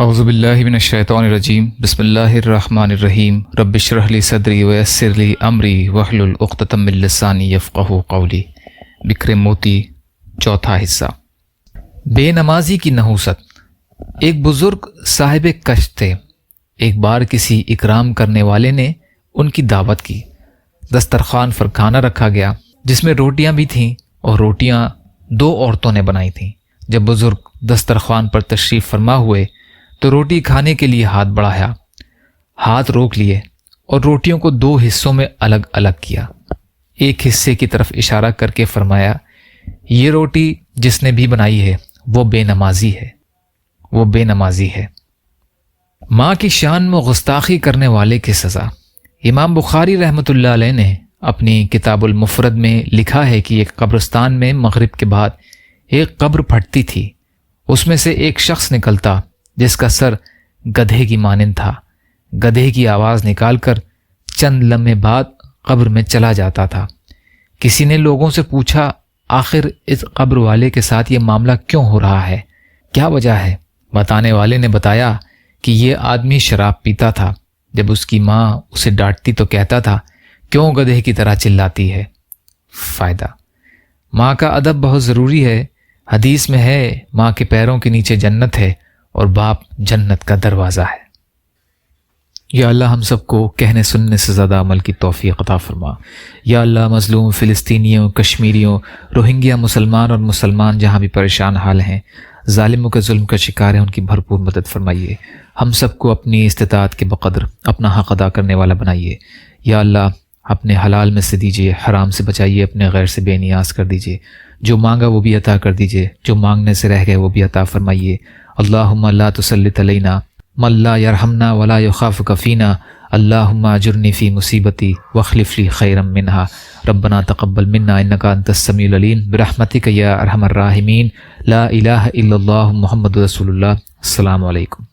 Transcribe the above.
اعوذ باللہ من الشیطان الرجیم بسم اللہ الرحمن الرحیم رب اشرح لی صدری ویسر لی امری واحلل عقدۃ من لسانی یفقہوا قولی۔ بکر موتی، چوتھا حصہ۔ بے نمازی کی نحوست۔ ایک بزرگ صاحب کشت تھے۔ ایک بار کسی اکرام کرنے والے نے ان کی دعوت کی۔ دسترخوان پر کھانا رکھا گیا جس میں روٹیاں بھی تھیں اور روٹیاں 2 عورتوں نے بنائی تھیں۔ جب بزرگ دسترخوان پر تشریف فرما ہوئے تو روٹی کھانے کے لیے ہاتھ بڑھایا، ہاتھ روک لیے اور روٹیوں کو 2 حصوں میں الگ الگ کیا۔ ایک حصے کی طرف اشارہ کر کے فرمایا، یہ روٹی جس نے بھی بنائی ہے وہ بے نمازی ہے، وہ بے نمازی ہے۔ ماں کی شان میں گستاخی کرنے والے کی سزا۔ امام بخاری رحمۃ اللہ علیہ نے اپنی کتاب المفرد میں لکھا ہے کہ ایک قبرستان میں مغرب کے بعد ایک قبر پھٹتی تھی۔ اس میں سے ایک شخص نکلتا جس کا سر گدھے کی مانند تھا۔ گدھے کی آواز نکال کر چند لمحے بعد قبر میں چلا جاتا تھا۔ کسی نے لوگوں سے پوچھا، آخر اس قبر والے کے ساتھ یہ معاملہ کیوں ہو رہا ہے؟ کیا وجہ ہے؟ بتانے والے نے بتایا کہ یہ آدمی شراب پیتا تھا۔ جب اس کی ماں اسے ڈانٹتی تو کہتا تھا، کیوں گدھے کی طرح چلاتی ہے؟ فائدہ: ماں کا ادب بہت ضروری ہے۔ حدیث میں ہے، ماں کے پیروں کے نیچے جنت ہے اور باپ جنت کا دروازہ ہے۔ یا اللہ ہم سب کو کہنے سننے سے زیادہ عمل کی توفیق عطا فرما۔ یا اللہ مظلوم فلسطینیوں، کشمیریوں، روہنگیا مسلمان اور مسلمان جہاں بھی پریشان حال ہیں، ظالموں کے ظلم کا شکار ہیں، ان کی بھرپور مدد فرمائیے۔ ہم سب کو اپنی استطاعت کے بقدر اپنا حق ادا کرنے والا بنائیے۔ یا اللہ اپنے حلال میں سے دیجیے، حرام سے بچائیے، اپنے غیر سے بے نیاز کر دیجیے۔ جو مانگا وہ بھی عطا کر دیجیے، جو مانگنے سے رہ گئے وہ بھی عطا فرمائیے۔ اللہم لا تسلط علینا من لا یرحمنا ولا یخافک فینا، اللہم اجرنی فی مصیبتی واخلف لی خیرا منہا، ربنا تقبل منا انک انت السمیع العلیم برحمتک یا ارحم الراحمین، لا الہ الا اللہ محمد رسول اللہ۔ السلام علیکم۔